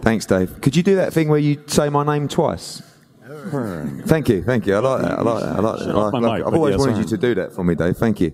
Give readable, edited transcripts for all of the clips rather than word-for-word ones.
Thanks, Dave. Could you do that thing where you say my name twice? Hearn. Thank you. I like that. I've always wanted you to do that for me, Dave. Thank you.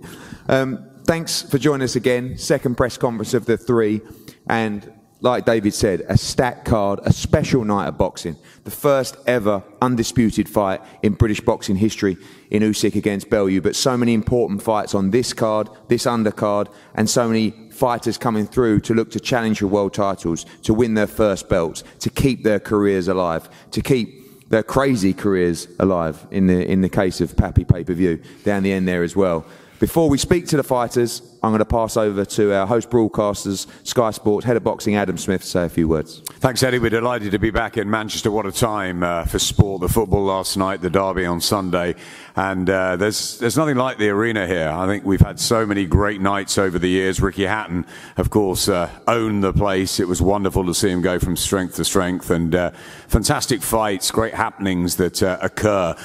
Thanks for joining us again. Second press conference of the 3. And like David said, a stacked card, a special night of boxing. The first ever undisputed fight in British boxing history in Usyk against Bellew. But so many important fights on this card, this undercard, and so many fighters coming through to look to challenge for world titles, to win their first belts, to keep their careers alive, to keep their crazy careers alive in the case of Pappy pay-per-view down the end there as well. Before we speak to the fighters, I'm going to pass over to our host broadcasters, Sky Sports, head of boxing, Adam Smith, to say a few words. Thanks, Eddie. We're delighted to be back in Manchester. What a time for sport. The football last night, the derby on Sunday. And there's nothing like the arena here. I think we've had so many great nights over the years. Ricky Hatton, of course, owned the place. It was wonderful to see him go from strength to strength. And fantastic fights, great happenings that occur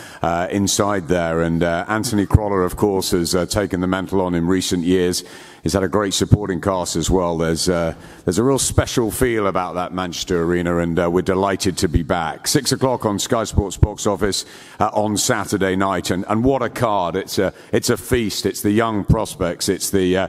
inside there. And Anthony Croller, of course, has taken the mantle on in recent years. He's had a great supporting cast as well. There's a real special feel about that Manchester arena, and we're delighted to be back. 6 o'clock on Sky Sports box office on Saturday night, and what a card! It's a feast. It's the young prospects. It's the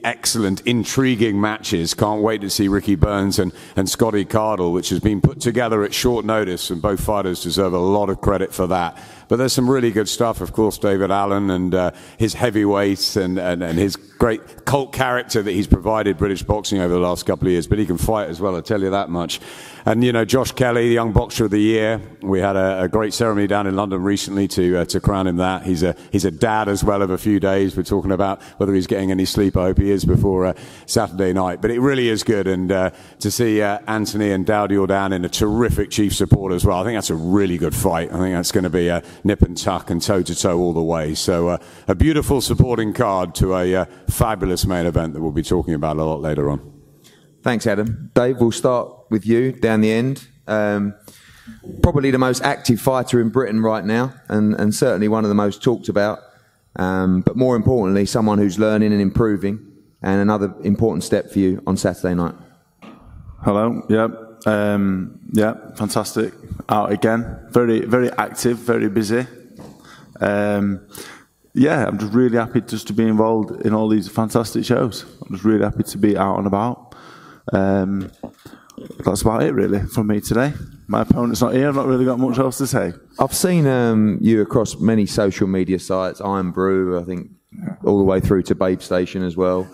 excellent, intriguing matches. Can't wait to see Ricky Burns and Scotty Cardle, which has been put together at short notice, and both fighters deserve a lot of credit for that. But there's some really good stuff, of course, David Allen and his heavyweights and his great cult character that he's provided British boxing over the last couple of years. But he can fight as well, I'll tell you that much. And, you know, Josh Kelly, the Young Boxer of the Year. We had a great ceremony down in London recently to crown him that. He's a dad as well of a few days. We're talking about whether he's getting any sleep. I hope he is before Saturday night. But it really is good. And to see Anthony and Dowdy all down in a terrific chief support as well. I think that's a really good fight. I think that's going to be a nip and tuck and toe-to-toe all the way. So a beautiful supporting card to a fabulous main event that we'll be talking about a lot later on. Thanks, Adam. Dave, we'll start with you down the end. Probably the most active fighter in Britain right now, and certainly one of the most talked about. But more importantly, someone who's learning and improving, and another important step for you on Saturday night. Hello. Yeah, fantastic. Out again. Very, very active, very busy. Yeah, I'm just really happy just to be involved in all these fantastic shows. I'm just really happy to be out and about. That's about it really from me today. My opponent's not here, I've not really got much else to say. I've seen you across many social media sites, Iron Brew, I think, all the way through to Babe Station as well.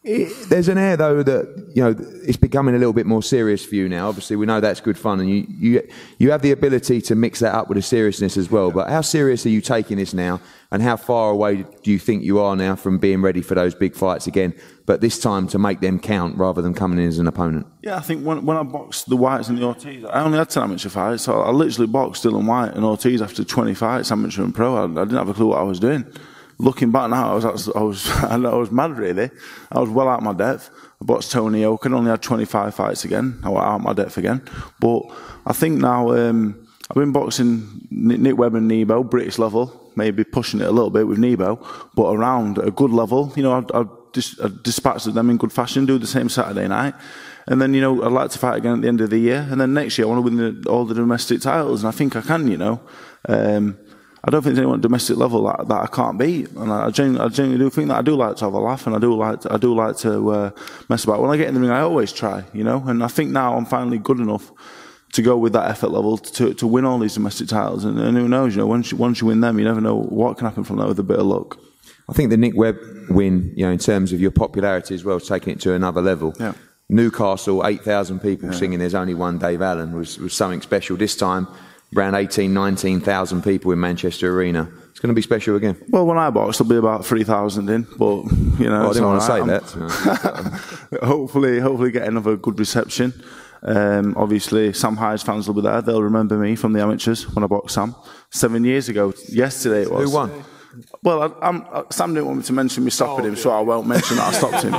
There's an air though that, you know, it's becoming a little bit more serious for you now. Obviously we know that's good fun, and you have the ability to mix that up with a seriousness as well. But how serious are you taking this now, and how far away do you think you are now from being ready for those big fights again, but this time to make them count rather than coming in as an opponent? Yeah, I think when I boxed the Whites and the Ortiz, I only had 10 amateur fights, so I literally boxed Dylan White and Ortiz after 20 fights, amateur and pro. I didn't have a clue what I was doing. Looking back now, I was mad really. I was well out of my depth. I boxed Tony Oaken, only had 25 fights again. I went out of my depth again. But I think now I've been boxing Nick Webb and Nebo, British level, maybe pushing it a little bit with Nebo, but around a good level. You know, I dispatched them in good fashion, do the same Saturday night. And then, you know, I'd like to fight again at the end of the year. And then next year I want to win all the domestic titles, and I think I can, you know. I don't think there's anyone at domestic level that I can't beat, and I genuinely do think that. I do like to have a laugh, and I do like to mess about. When I get in the ring, I always try, you know. And I think now I'm finally good enough to go with that effort level to win all these domestic titles. And who knows, you know, once you win them, you never know what can happen from that with a bit of luck. I think the Nick Webb win, you know, in terms of your popularity as well, taking it to another level. Yeah. Newcastle, 8,000 people singing "There's Only One Dave Allen" was something special. This time, around 19,000 people in Manchester Arena. It's going to be special again. Well, when I box, there'll be about 3,000 in, but, you know... Well, I didn't want to say that. hopefully get another good reception. Obviously, Sam Hyde's fans will be there. They'll remember me from the amateurs when I boxed Sam. 7 years ago. Yesterday it was. Who won? Well, Sam didn't want me to mention me stopping him, so I won't mention that I stopped him.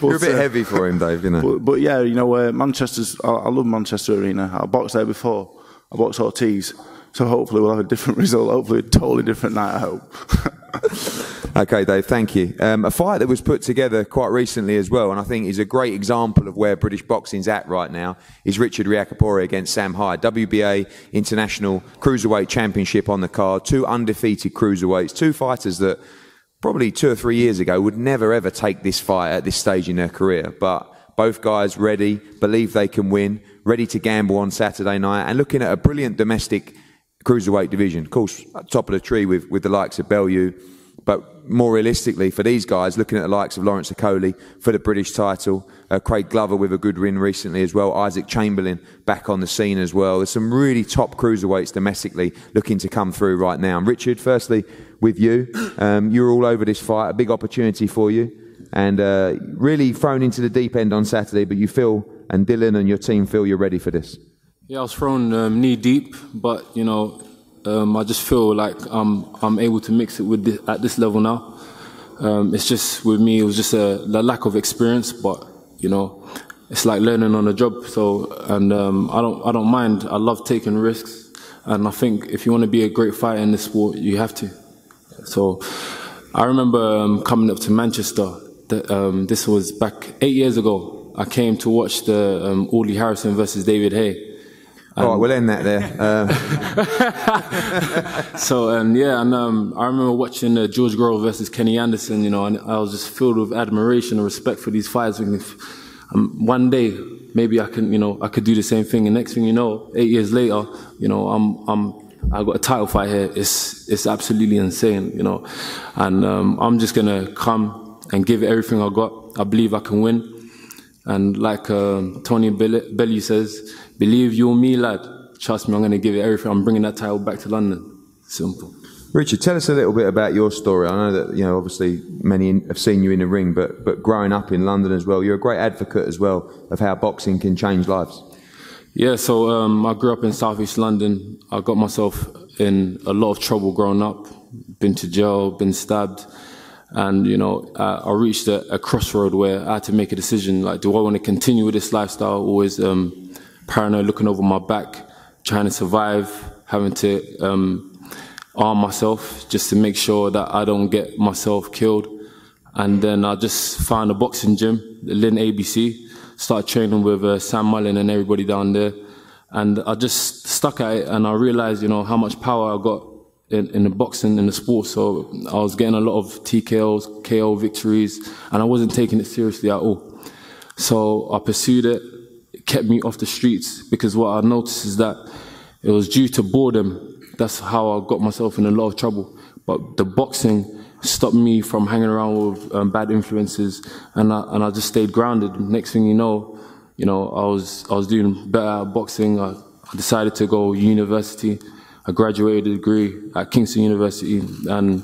But, you're a bit heavy for him, Dave, you know. But yeah, you know, Manchester's... I love Manchester Arena. I boxed there before. I boxed Ortiz, so hopefully we'll have a different result, hopefully a totally different night, I hope. Okay, Dave, thank you. A fight that was put together quite recently as well, and I think is a great example of where British boxing's at right now, is Richard Riakporhe against Sam Hyde. WBA International Cruiserweight Championship on the card, 2 undefeated cruiserweights, 2 fighters that probably 2 or 3 years ago would never ever take this fight at this stage in their career. But both guys ready, believe they can win, ready to gamble on Saturday night, and looking at a brilliant domestic cruiserweight division. Of course, top of the tree with the likes of Bellew. But more realistically, for these guys, looking at the likes of Lawrence Okoli for the British title, Craig Glover with a good win recently as well, Isaac Chamberlain back on the scene as well. There's some really top cruiserweights domestically looking to come through right now. And Richard, firstly, with you, you're all over this fight, a big opportunity for you, and really thrown into the deep end on Saturday, but you feel, and Dylan and your team feel you're ready for this. Yeah, I was thrown knee deep, but, you know, I just feel like I'm able to mix it with at this level now. It's just with me, it was just a lack of experience, but you know, it's like learning on the job. So, and I don't mind. I love taking risks, and I think if you want to be a great fighter in this sport, you have to. So, I remember coming up to Manchester. This was back 8 years ago. I came to watch the Audley Harrison versus David Haye. All right, we'll end that there. So, I remember watching George Grove versus Kenny Anderson, you know, and I was just filled with admiration and respect for these fighters. One day, maybe I could do the same thing. And next thing you know, 8 years later, you know, I got a title fight here. It's absolutely insane, you know. And I'm just gonna come and give it everything I got. I believe I can win. And like Tony Bellew says, believe you and me, lad. Trust me, I'm going to give it everything. I'm bringing that title back to London. Simple. Richard, tell us a little bit about your story. I know that, you know, obviously many have seen you in the ring, but growing up in London as well, you're a great advocate as well of how boxing can change lives. Yeah, so I grew up in South East London. I got myself in a lot of trouble growing up. Been to jail, been stabbed. And, you know, I reached a crossroad where I had to make a decision. Like, do I want to continue with this lifestyle? Always paranoid, looking over my back, trying to survive, having to arm myself just to make sure that I don't get myself killed. And then I just found a boxing gym, the Lynn ABC, started training with Sam Mullen and everybody down there. And I just stuck at it, and I realized, you know, how much power I got in the boxing, in the sport. So I was getting a lot of TKOs, KO victories, and I wasn't taking it seriously at all. So I pursued it. It kept me off the streets, because what I noticed is that it was due to boredom. That's how I got myself in a lot of trouble. But the boxing stopped me from hanging around with bad influences, and I just stayed grounded. Next thing you know, I was doing better at boxing. I decided to go university. I graduated a degree at Kingston University, and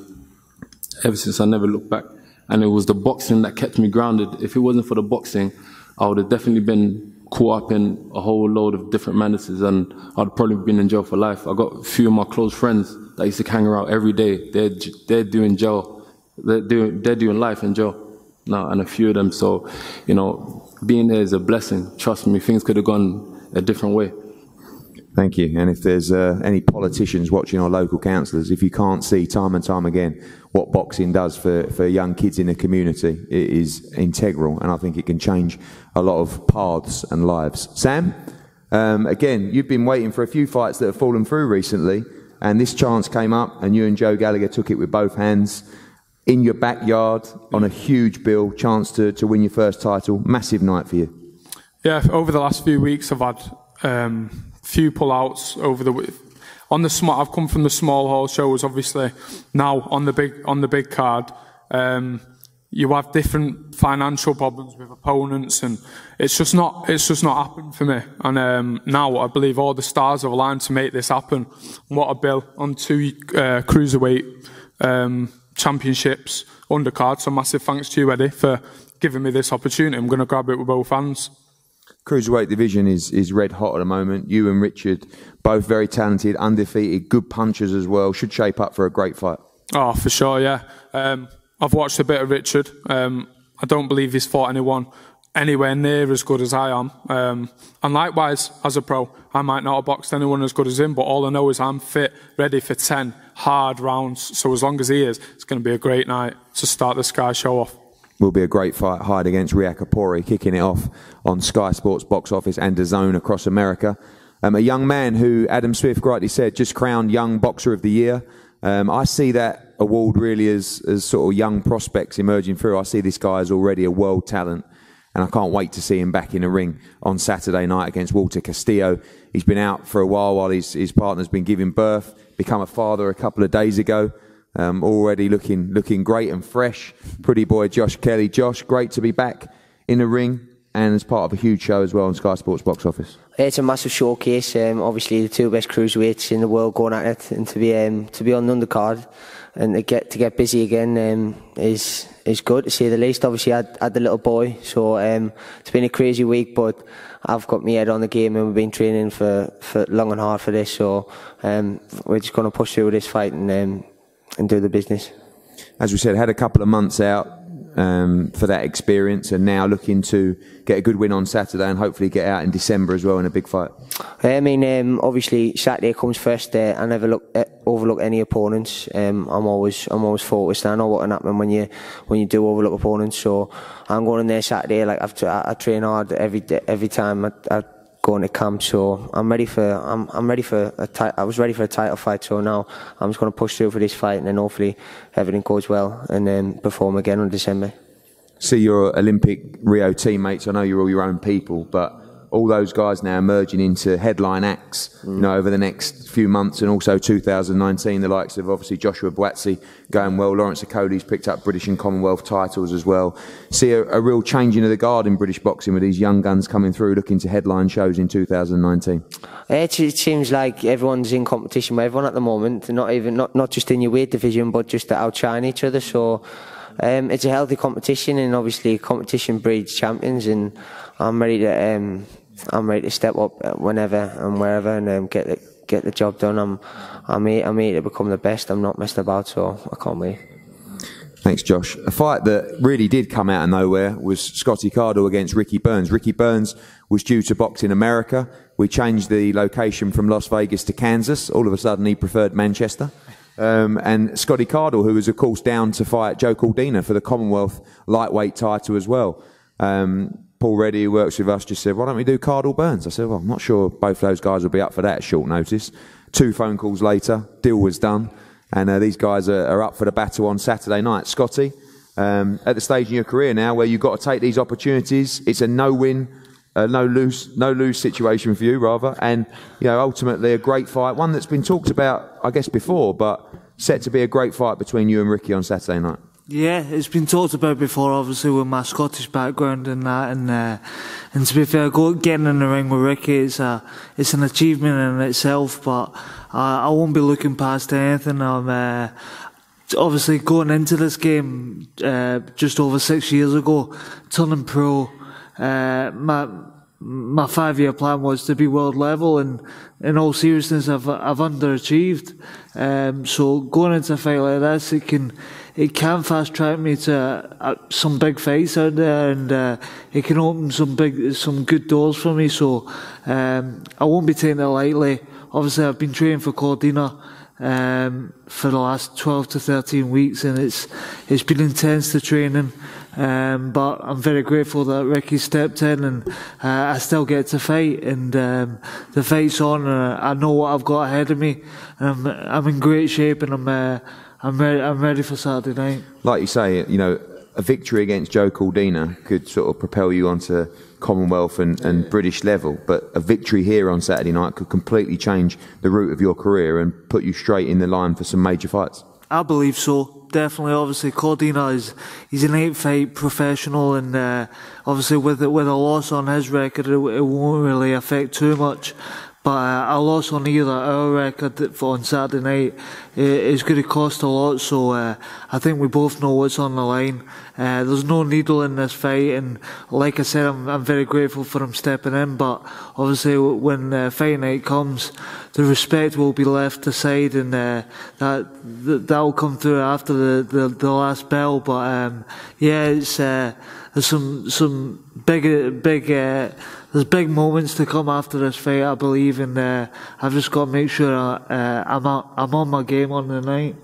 ever since I never looked back. And it was the boxing that kept me grounded. If it wasn't for the boxing, I would have definitely been caught up in a whole load of different menaces, and I'd probably been in jail for life. I got a few of my close friends that used to hang around every day. They're doing jail. They're doing life in jail now, and a few of them. So, you know, being there is a blessing. Trust me, things could have gone a different way. Thank you. And if there's any politicians watching or local councillors, if you can't see time and time again what boxing does for young kids in the community, it is integral, and I think it can change a lot of paths and lives. Sam, again, you've been waiting for a few fights that have fallen through recently, and this chance came up, and you and Joe Gallagher took it with both hands in your backyard on a huge bill, chance to win your first title. Massive night for you. Yeah, over the last few weeks I've had few pullouts I've come from the small hall shows, obviously. Now on the big card, you have different financial problems with opponents, and it's just not happened for me. And now I believe all the stars have aligned to make this happen. What a bill on 2 cruiserweight championships, undercard. So massive thanks to you, Eddie, for giving me this opportunity. I'm going to grab it with both hands. Cruiserweight division is red hot at the moment. You and Richard, both very talented, undefeated, good punchers as well. Should shape up for a great fight. Oh, for sure, yeah. I've watched a bit of Richard. I don't believe he's fought anyone anywhere near as good as I am. And likewise, as a pro, I might not have boxed anyone as good as him, but all I know is I'm fit, ready for 10 hard rounds. So as long as he is, it's going to be a great night to start the Sky show off. Will be a great fight, Hyde against Riak Apori, kicking it off on Sky Sports Box Office and DAZN across America. A young man who, Adam Swift rightly said, just crowned Young Boxer of the Year. I see that award really as sort of young prospects emerging through. I see this guy as already a world talent, and I can't wait to see him back in the ring on Saturday night against Walter Castillo. He's been out for a while his partner's been giving birth, become a father a couple of days ago. Already looking great and fresh. Pretty boy Josh Kelly. Josh, great to be back in the ring and as part of a huge show as well on Sky Sports Box Office. It's a massive showcase. Obviously, the two best cruiserweights in the world going at it, and to be on the undercard and to get busy again is good, to say the least. Obviously, I had the little boy, so it's been a crazy week, but I've got my head on the game, and we've been training for long and hard for this. So we're just going to push through this fight and do the business. As we said, had a couple of months out for that experience, and now looking to get a good win on Saturday and hopefully get out in December as well in a big fight. I mean, obviously Saturday comes first. I never overlook any opponents. I'm always focused. I know what can happen when you do overlook opponents. So I'm going in there Saturday. Like I train hard every time I go into camp. So I'm ready for I was ready for a title fight. So now I'm just going to push through for this fight, and then hopefully everything goes well, and then perform again in December. See your Olympic Rio teammates. I know you're all your own people, but all those guys now merging into headline acts, you know, over the next few months, and also 2019, the likes of obviously Joshua Buatsi going well. Lawrence Okode's picked up British and Commonwealth titles as well. See a real changing of the guard in British boxing with these young guns coming through, looking to headline shows in 2019. It seems like everyone's in competition with everyone at the moment, not just in your weight division, but just to outshine each other. So it's a healthy competition, and obviously competition breeds champions, and I'm ready to step up whenever and wherever, and get the job done. I'm here to become the best. I'm not messing about, so I can't wait. Thanks, Josh. A fight that really did come out of nowhere was Scotty Cardle against Ricky Burns. Ricky Burns was due to box in America. We changed the location from Las Vegas to Kansas. All of a sudden, he preferred Manchester. And Scotty Cardle, who was, of course, down to fight Joe Cordina for the Commonwealth lightweight title as well. Paul Reddy, who works with us, just said, why don't we do Cardle Burns? I said, well, I'm not sure both those guys will be up for that at short notice. 2 phone calls later, deal was done. And these guys are up for the battle on Saturday night. Scotty, at the stage in your career now where you've got to take these opportunities, it's a no-win, no-lose situation for you, rather. And, you know, ultimately a great fight, one that's been talked about, I guess, before, but set to be a great fight between you and Ricky on Saturday night. Yeah, it's been talked about before, obviously, with my Scottish background and that, and to be fair, getting in the ring with Ricky, it's an achievement in itself, but I won't be looking past anything. I'm obviously going into this game just over 6 years ago, turning pro. My 5-year plan was to be world level, and in all seriousness, I've underachieved. So going into a fight like this, it can fast track me to some big fights out there, and it can open some good doors for me. So I won't be taking it lightly. Obviously, I've been training for Cordina for the last 12 to 13 weeks, and it's been intense, the training. But I'm very grateful that Ricky stepped in, and I still get to fight, and the fight's on, and I know what I've got ahead of me, and I'm in great shape, and I'm ready for Saturday night. Like you say, you know, a victory against Joe Cordina could sort of propel you onto Commonwealth and British level, but a victory here on Saturday night could completely change the route of your career and put you straight in the line for some major fights. I believe so, definitely. Obviously, Cordina he's an 8-fight professional, and obviously with a loss on his record, it won't really affect too much. But a loss on either our record on Saturday night is going to cost a lot. So I think we both know what's on the line. There's no needle in this fight, and like I said, I'm very grateful for him stepping in. But obviously, when fight night comes, the respect will be left aside, and that will come through after the last bell. But yeah, it's there's some there's big moments to come after this fight, I believe, and I've just got to make sure I'm on my game on the night.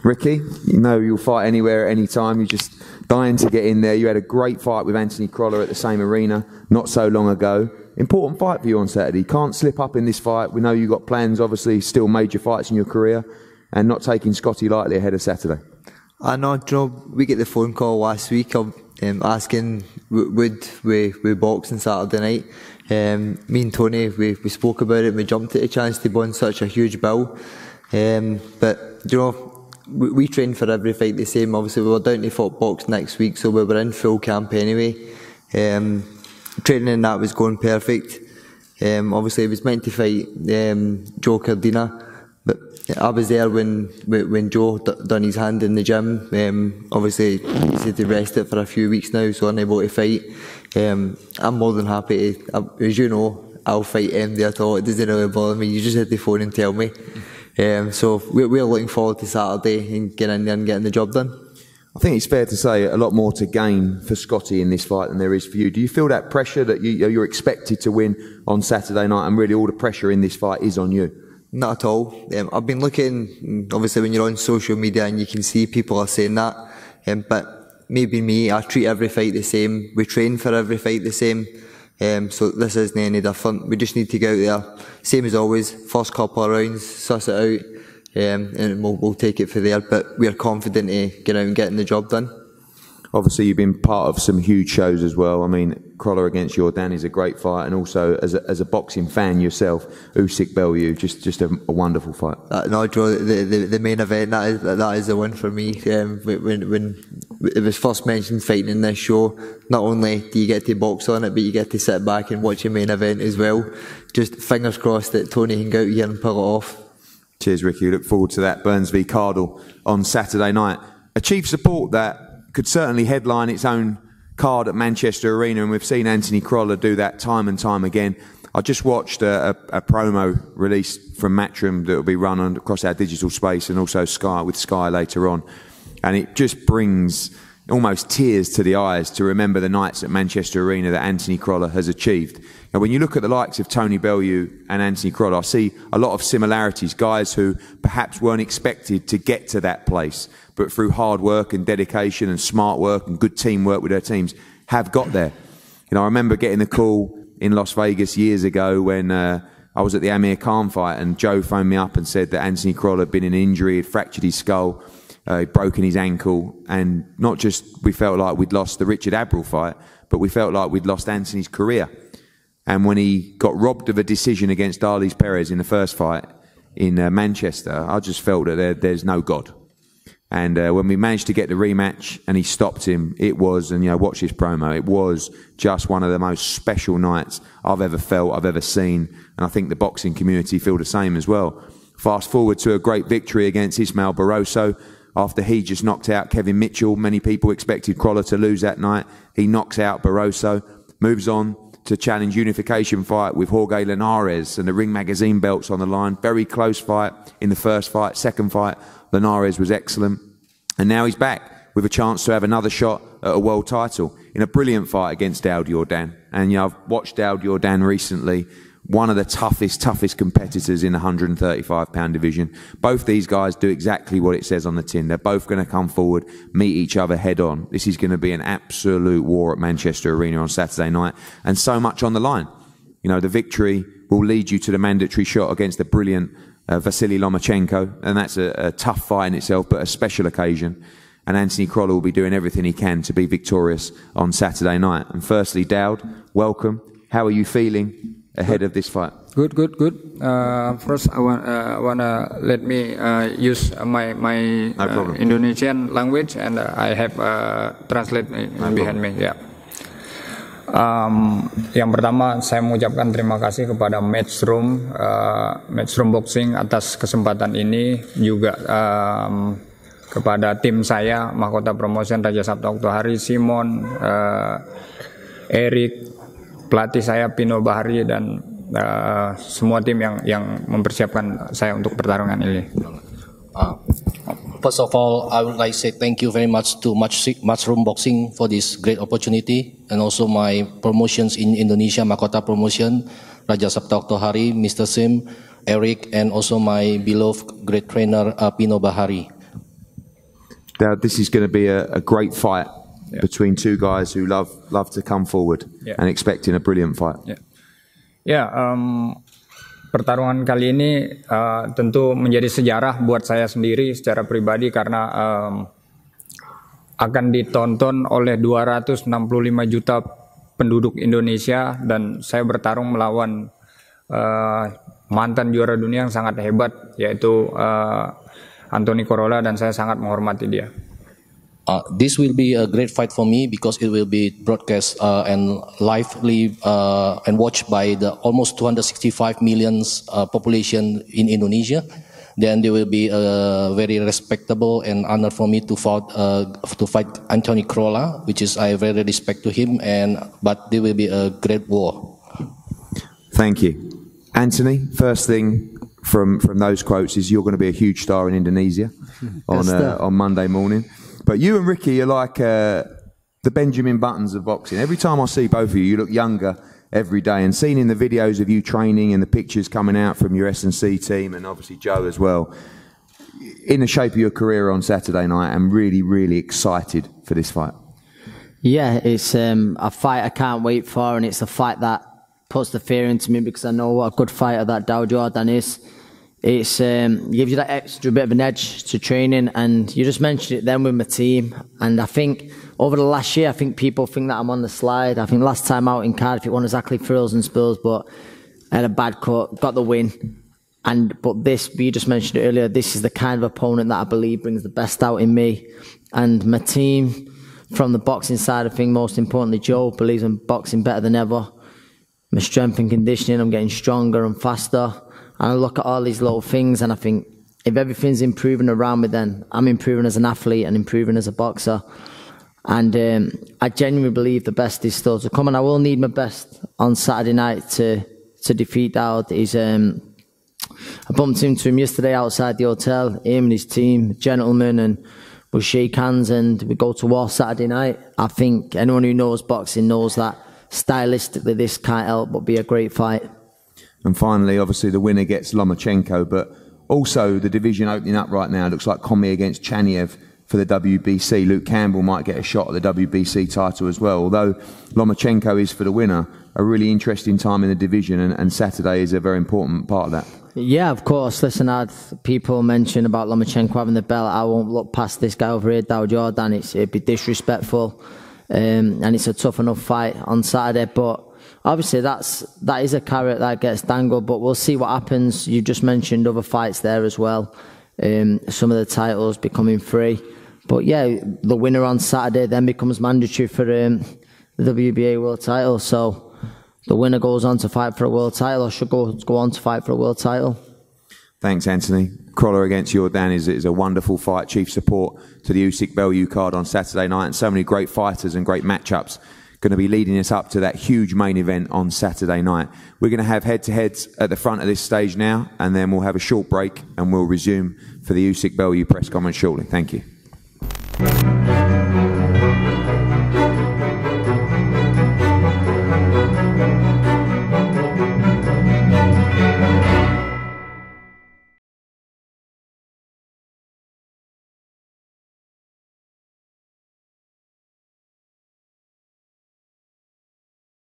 Ricky, you know you'll fight anywhere at any time. You're just dying to get in there. You had a great fight with Anthony Crolla at the same arena not so long ago. Important fight for you on Saturday. Can't slip up in this fight. We know you've got plans, obviously, still major fights in your career, and not taking Scotty lightly ahead of Saturday. I know, we get the phone call last week asking would we box on Saturday night. Me and Tony, we spoke about it. We jumped at the chance to be on such a huge bill. But, we train for every fight the same. Obviously, we were down to box next week, so we were in full camp anyway. Training in that was going perfect. Obviously, I was meant to fight Joe Cardina, but I was there when Joe done his hand in the gym. Obviously, he's had to rest it for a few weeks now, so I'm able to fight. I'm more than happy to, as you know, I'll fight MD at all. It doesn't really bother me. You just hit the phone and tell me. So we're looking forward to Saturday and getting in there and getting the job done. I think it's fair to say a lot more to gain for Scotty in this fight than there is for you. Do you feel that pressure that you're expected to win on Saturday night, and really all the pressure in this fight is on you? Not at all. I've been looking, obviously when you're on social media and you can see people are saying that, but maybe me, I treat every fight the same. We train for every fight the same. So this isn't any different. We just need to go out there, same as always, first couple of rounds, suss it out, and we'll take it from there. But we're confident to get out and getting the job done. Obviously, you've been part of some huge shows as well. I mean, Crolla against Jordan is a great fight, and also as a boxing fan yourself, Usyk Bellew, just a wonderful fight. No, Joe, the main event, that is the one for me. When it was first mentioned fighting in this show, not only do you get to box on it, but you get to sit back and watch your main event as well. Just fingers crossed that Tony can go out here and pull it off. Cheers, Ricky. Look forward to that. Burns v Cardle on Saturday night. A chief support that could certainly headline its own card at Manchester Arena, and we've seen Anthony Crolla do that time and time again. I just watched a promo released from Matchroom that will be run across our digital space and also Sky later on, and it just brings almost tears to the eyes to remember the nights at Manchester Arena that Anthony Crolla has achieved. Now, when you look at the likes of Tony Bellew and Anthony Crolla, I see a lot of similarities, guys who perhaps weren't expected to get to that place, but through hard work and dedication and smart work and good teamwork with their teams have got there. I remember getting the call in Las Vegas years ago when I was at the Amir Khan fight, and Joe phoned me up and said that Anthony Crolla had been in injury, had fractured his skull, he'd broken his ankle, and not just we felt like we'd lost the Richard Abril fight, but we felt like we'd lost Anthony's career. And when he got robbed of a decision against Darlis Perez in the first fight in Manchester, I just felt that there's no God. And when we managed to get the rematch and he stopped him, it was, and watch this promo, it was just one of the most special nights I've ever felt, I've ever seen. And I think the boxing community feel the same as well. Fast forward to a great victory against Ismael Barroso after he just knocked out Kevin Mitchell. Many people expected Crolla to lose that night. He knocks out Barroso, moves on to challenge unification fight with Jorge Linares, and the Ring Magazine belts on the line. Very close fight in the first fight. Second fight, Linares was excellent. And now he's back with a chance to have another shot at a world title in a brilliant fight against Daud Yordan. And I've watched Daud Yordan recently, one of the toughest competitors in the 135-pound division. Both these guys do exactly what it says on the tin. They're both going to come forward, meet each other head on. This is going to be an absolute war at Manchester Arena on Saturday night, and so much on the line. The victory will lead you to the mandatory shot against the brilliant Vasily Lomachenko, and that's a tough fight in itself, but a special occasion. And Anthony Crolla will be doing everything he can to be victorious on Saturday night. And firstly, Daud, welcome. How are you feeling ahead of this fight? Good. First, I wanna let me use my Indonesian language, and I have translate behind me. Yeah. Yang pertama, saya mengucapkan terima kasih kepada Matchroom Boxing atas kesempatan ini, juga kepada tim saya, Mahkota Promotion, Raja Sabta Oktohari, Simon, Erik, pelatih saya Pino Bahari, dan semua tim yang mempersiapkan saya untuk pertarungan ini. first of all, I would like to say thank you very much to Matchroom Boxing for this great opportunity, and also my promotions in Indonesia, Makota Promotion, Raja Sabta Oktohari, Mr. Sim, Eric, and also my beloved great trainer, Pino Bahari. Now, this is going to be a great fight between two guys who love to come forward and expecting a brilliant fight. Pertarungan kali ini tentu menjadi sejarah buat saya sendiri secara pribadi karena akan ditonton oleh 265 juta penduduk Indonesia, dan saya bertarung melawan mantan juara dunia yang sangat hebat, yaitu Anthony Corolla, dan saya sangat menghormati dia. This will be a great fight for me because it will be broadcast and lively and watched by the almost 265 million population in Indonesia. Then there will be a very respectable and honor for me to fight Anthony Corolla, which is I very respect to him, but there will be a great war. Thank you. Anthony, first thing from those quotes is you're going to be a huge star in Indonesia on Monday morning. But you and Ricky are like the Benjamin Buttons of boxing. Every time I see both of you, you look younger every day. And seen in the videos of you training and the pictures coming out from your S&C team, and obviously Joe as well, in the shape of your career on Saturday night, I'm really, really excited for this fight. Yeah, it's a fight I can't wait for, and it's a fight that puts the fear into me because I know what a good fighter that Dow Jordan is. It's gives you that extra bit of an edge to training, and you just mentioned it then with my team. And I think over the last year, I think people think that I'm on the slide. I think last time out in Cardiff, it wasn't exactly frills and spills, but I had a bad cut, got the win. But this, you just mentioned it earlier, this is the kind of opponent that I believe brings the best out in me. And my team, from the boxing side of things, most importantly, Joe believes in boxing better than ever. My strength and conditioning, I'm getting stronger and faster. And I look at all these little things and I think, if everything's improving around me, then I'm improving as an athlete and improving as a boxer. And I genuinely believe the best is still to come. And I will need my best on Saturday night to defeat Dowd. I bumped into him yesterday outside the hotel, him and his team, gentlemen, and we'll shake hands and we go to war Saturday night. I think anyone who knows boxing knows that stylistically this can't help but be a great fight. And finally, obviously, the winner gets Lomachenko, but also the division opening up right now. It looks like Commey against Chaniev for the WBC. Luke Campbell might get a shot at the WBC title as well. Although Lomachenko is for the winner, a really interesting time in the division, and Saturday is a very important part of that. Yeah, of course. Listen, I had people mention about Lomachenko having the belt. I won't look past this guy over here, Dow Jordan. It'd be disrespectful, and it's a tough enough fight on Saturday, but obviously, that is a carrot that gets dangled, but we'll see what happens. You just mentioned other fights there as well. Some of the titles becoming free. But yeah, the winner on Saturday then becomes mandatory for the WBA world title. So the winner goes on to fight for a world title, or should go on to fight for a world title. Thanks, Anthony. Crawler against Jordan is a wonderful fight. Chief support to the Usyk Bellew card on Saturday night, and so many great fighters and great matchups going to be leading us up to that huge main event on Saturday night. We're going to have head-to-heads at the front of this stage now, and then we'll have a short break and we'll resume for the Usyk Bellew press conference shortly. Thank you.